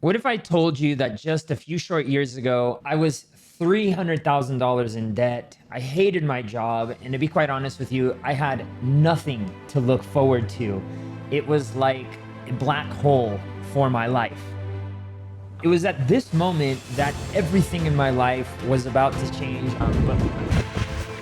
What if I told you that just a few short years ago, I was $300,000 in debt? I hated my job. And to be quite honest with you, I had nothing to look forward to. It was like a black hole for my life. It was at this moment that everything in my life was about to change.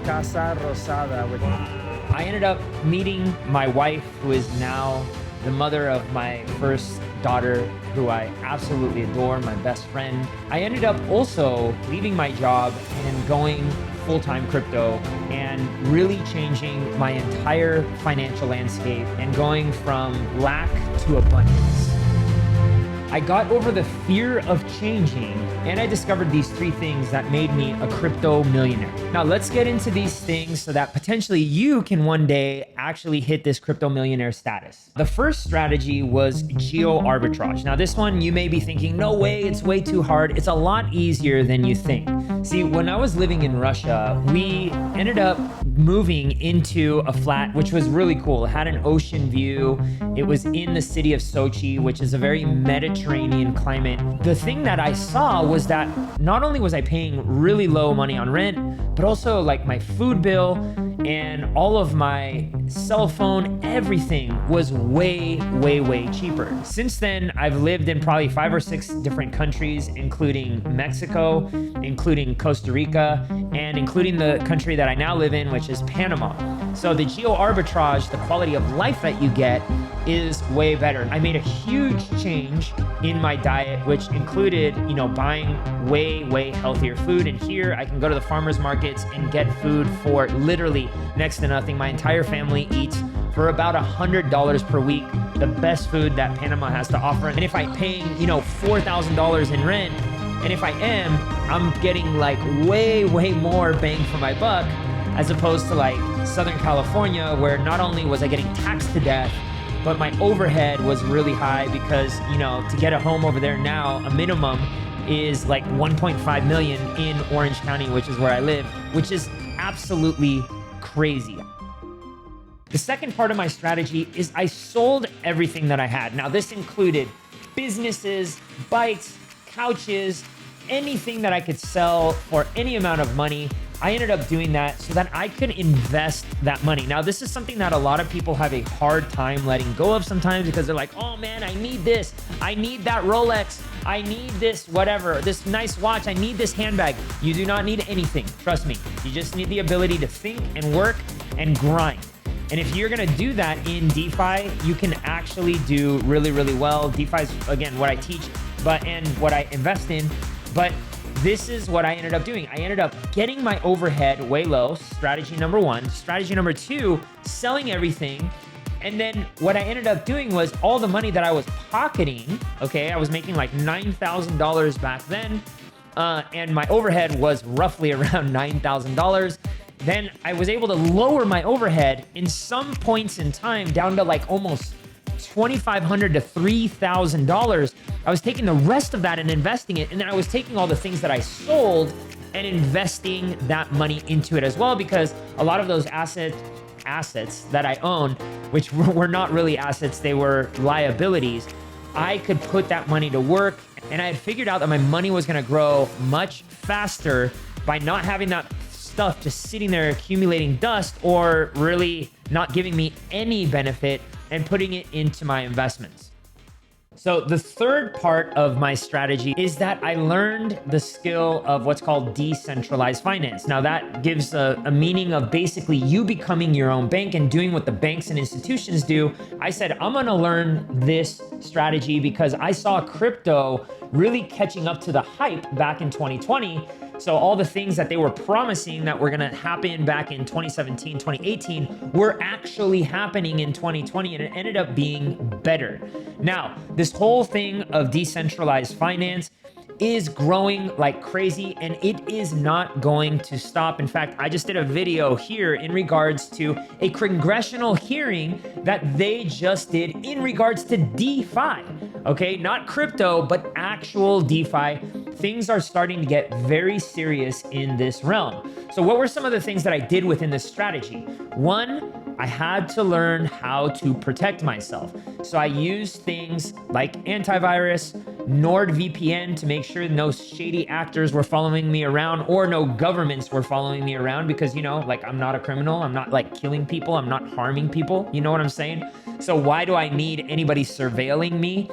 Casa Rosada with I ended up meeting my wife, who is now the mother of my first daughter, who I absolutely adore, my best friend. I ended up also leaving my job and going full-time crypto and really changing my entire financial landscape and going from lack to abundance. I got over the fear of changing, and I discovered these three things that made me a crypto millionaire. Now let's get into these things so that potentially you can one day actually hit this crypto millionaire status. The first strategy was Geoarbitrage. Now this one you may be thinking, no way, it's way too hard. It's a lot easier than you think. See, when I was living in Russia, we ended up moving into a flat, which was really cool. It had an ocean view. It was in the city of Sochi, which is a very Mediterranean climate. The thing that I saw was that not only was I paying really low money on rent, but also like my food bill and all of my cell phone, everything was way, way, way cheaper. Since then, I've lived in probably 5 or 6 different countries, including Mexico, including Costa Rica, and including the country that I now live in, which is Panama. So the geo arbitrage, the quality of life that you get, is way better. I made a huge change in my diet, which included, buying way, way healthier food. And here I can go to the farmers markets and get food for literally next to nothing. My entire family eats for about $100 per week, the best food that Panama has to offer. And if I'm paying, $4,000 in rent, and if I am, I'm getting like way, way more bang for my buck, as opposed to like Southern California, where not only was I getting taxed to death, but my overhead was really high because, to get a home over there now, a minimum is like 1.5 million in Orange County, which is where I live, which is absolutely crazy. The second part of my strategy is I sold everything that I had. Now, this included businesses, bikes, couches, anything that I could sell for any amount of money. I ended up doing that so that I could invest that money. Now, this is something that a lot of people have a hard time letting go of sometimes because they're like, oh man, I need this. I need that Rolex. I need this whatever, this nice watch. I need this handbag. You do not need anything. Trust me. You just need the ability to think and work and grind. And if you're gonna do that in DeFi, you can actually do really, really well. DeFi is, again, what I teach, and what I invest in. But this is what I ended up doing. I ended up getting my overhead way low, strategy number 1. Strategy number 2, selling everything. And then what I ended up doing was all the money that I was pocketing, okay, I was making like $9,000 back then, and my overhead was roughly around $9,000. Then I was able to lower my overhead in some points in time down to like almost $2,500 to $3,000. I was taking the rest of that and investing it. And then I was taking all the things that I sold and investing that money into it as well, because a lot of those assets that I own, which were not really assets, they were liabilities, I could put that money to work. And I had figured out that my money was going to grow much faster by not having that stuff just sitting there accumulating dust or really not giving me any benefit, and putting it into my investments. So the third part of my strategy is that I learned the skill of what's called decentralized finance. Now that gives a meaning of basically you becoming your own bank and doing what the banks and institutions do. I said, I'm gonna learn this strategy because I saw crypto really catching up to the hype back in 2020. So all the things that they were promising that were gonna happen back in 2017, 2018 were actually happening in 2020, and it ended up being better. Now, this whole thing of decentralized finance is growing like crazy, and it is not going to stop. In fact, I just did a video here in regards to a congressional hearing that they just did in regards to DeFi. Okay, not crypto, but actual DeFi. Things are starting to get very serious in this realm. So what were some of the things that I did within this strategy? One, I had to learn how to protect myself. So I used things like antivirus, NordVPN to make sure no shady actors were following me around or no governments were following me around because, you know, like I'm not a criminal. I'm not like killing people. I'm not harming people. You know what I'm saying? So why do I need anybody surveilling me?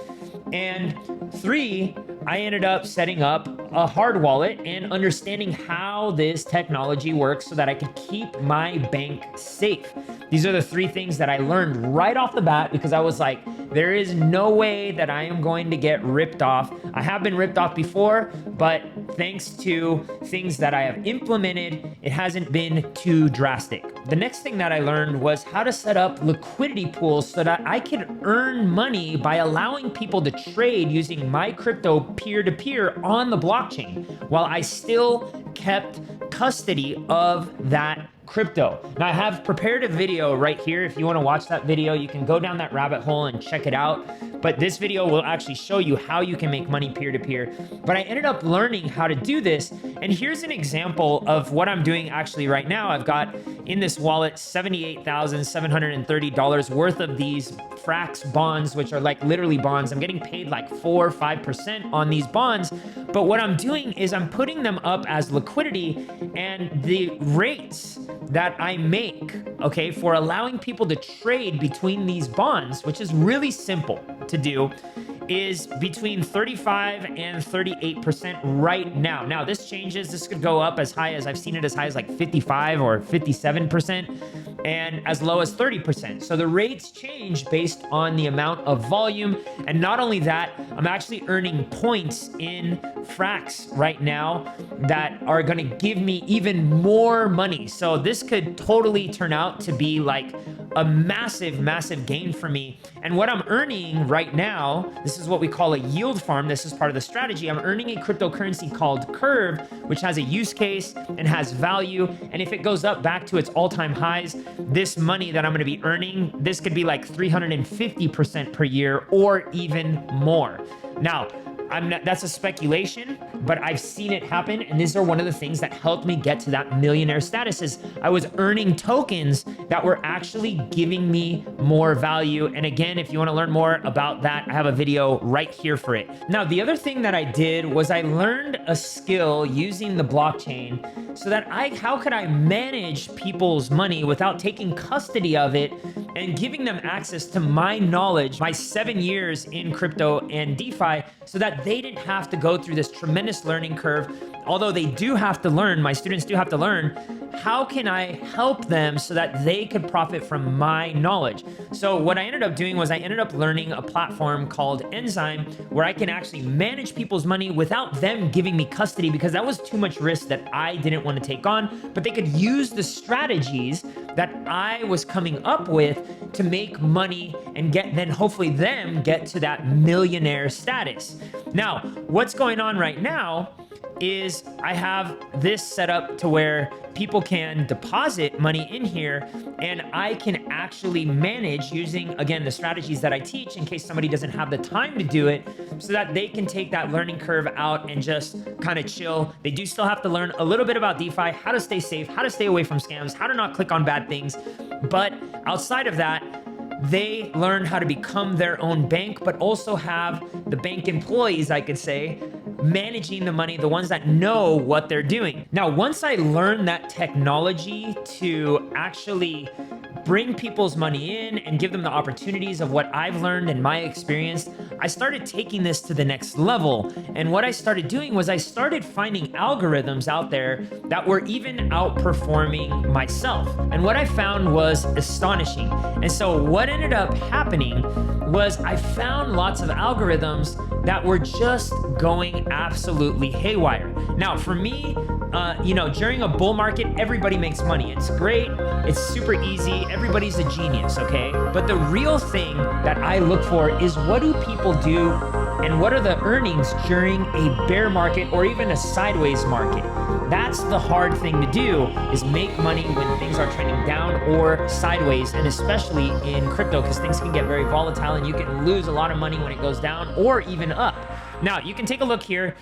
And 3, I ended up setting up a hard wallet and understanding how this technology works so that I could keep my bank safe. These are the 3 things that I learned right off the bat because I was like, there is no way that I am going to get ripped off. I have been ripped off before, but thanks to things that I have implemented, it hasn't been too drastic. The next thing that I learned was how to set up liquidity pools so that I could earn money by allowing people to trade using my crypto peer-to-peer on the blockchain while I still kept custody of that crypto. Now I have prepared a video right here. If you want to watch that video, you can go down that rabbit hole and check it out. But this video will actually show you how you can make money peer-to-peer. But I ended up learning how to do this. And here's an example of what I'm doing actually right now. I've got in this wallet $78,730 worth of these Frax bonds, which are like literally bonds. I'm getting paid like 4 or 5% on these bonds. But what I'm doing is I'm putting them up as liquidity, and the rates that I make, okay, for allowing people to trade between these bonds, which is really simple to do, is between 35 and 38% right now. Now this changes. This could go up as high as, I've seen it as high as like 55 or 57% and as low as 30%. So the rates change based on the amount of volume. And not only that, I'm actually earning points in Frax right now that are gonna give me even more money. So this could totally turn out to be like a massive, massive gain for me. And what I'm earning right now, this is what we call a yield farm. This is part of the strategy. I'm earning a cryptocurrency called Curve, which has a use case and has value. And if it goes up back to its all-time highs, this money that I'm gonna be earning, this could be like 350% per year or even more. Now, that's a speculation, but I've seen it happen, and these are one of the things that helped me get to that millionaire status is I was earning tokens that were actually giving me more value. And again, if you want to learn more about that, I have a video right here for it. Now, the other thing that I did was I learned a skill using the blockchain so that how could I manage people's money without taking custody of it and giving them access to my knowledge, my 7 years in crypto and DeFi, so that they didn't have to go through this tremendous learning curve. Although they do have to learn, my students do have to learn, how can I help them so that they could profit from my knowledge? So what I ended up doing was I ended up learning a platform called Enzyme where I can actually manage people's money without them giving me custody, because that was too much risk that I didn't want to take on, but they could use the strategies that I was coming up with to make money and then hopefully them get to that millionaire status. Now, what's going on right now is I have this set up to where people can deposit money in here, and I can actually manage using, again, the strategies that I teach in case somebody doesn't have the time to do it, so that they can take that learning curve out and just kind of chill. They do still have to learn a little bit about DeFi, how to stay safe, how to stay away from scams, how to not click on bad things. But outside of that, they learn how to become their own bank, but also have the bank employees, I could say, managing the money, the ones that know what they're doing. Now, once I learned that technology to actually bring people's money in and give them the opportunities of what I've learned and my experience, I started taking this to the next level. And what I started doing was I started finding algorithms out there that were even outperforming myself. And what I found was astonishing. And so what ended up happening was I found lots of algorithms that were just going absolutely haywire. Now, for me, during a bull market, everybody makes money. It's great. It's super easy. Everybody's a genius, okay? But the real thing that I look for is, what do people do and what are the earnings during a bear market or even a sideways market? That's the hard thing to do, is make money when things are trending down or sideways, and especially in crypto, because things can get very volatile and you can lose a lot of money when it goes down or even up. Now, you can take a look here.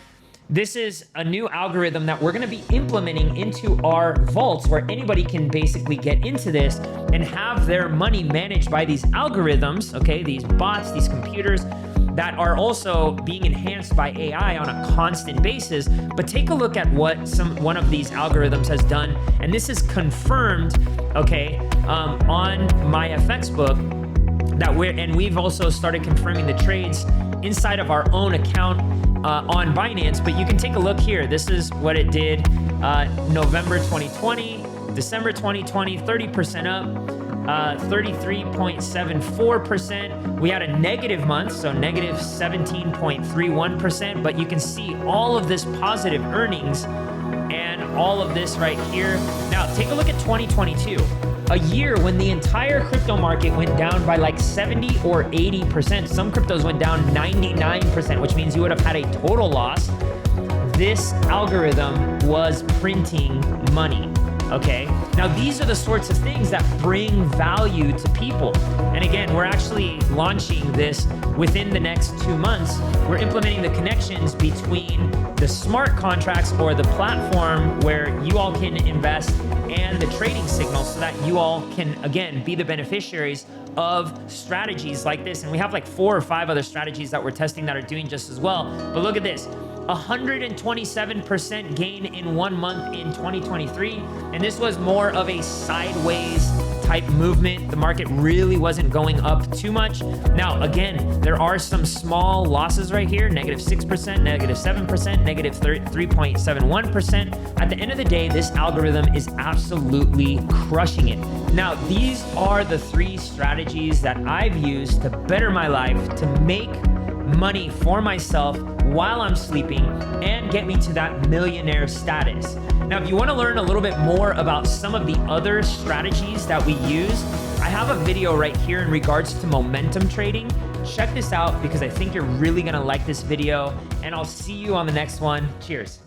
This is a new algorithm that we're going to be implementing into our vaults, where anybody can basically get into this and have their money managed by these algorithms, okay, these bots, these computers. that are also being enhanced by AI on a constant basis. But take a look at what one of these algorithms has done, and this is confirmed, okay, on my FX book, that we've also started confirming the trades inside of our own account on Binance. But you can take a look here. This is what it did November 2020, December 2020, 30% up, 33.74%. We had a negative month, so negative 17.31%, but you can see all of this positive earnings and all of this right here. Now, take a look at 2022. A year when the entire crypto market went down by like 70 or 80%. Some cryptos went down 99%, which means you would have had a total loss. This algorithm was printing money. Okay, now these are the sorts of things that bring value to people. And again, we're actually launching this within the next 2 months. We're implementing the connections between the smart contracts or the platform where you all can invest and the trading signal, so that you all can, again, be the beneficiaries of strategies like this. And we have like 4 or 5 other strategies that we're testing that are doing just as well. But look at this. 127% gain in 1 month in 2023. And this was more of a sideways type movement. The market really wasn't going up too much. Now, again, there are some small losses right here, negative 6%, negative 7%, negative 3.71%. At the end of the day, this algorithm is absolutely crushing it. Now, these are the 3 strategies that I've used to better my life, to make money for myself while I'm sleeping and get me to that millionaire status. Now, if you want to learn a little bit more about some of the other strategies that we use, I have a video right here in regards to momentum trading. Check this out because I think you're really going to like this video, and I'll see you on the next one. Cheers.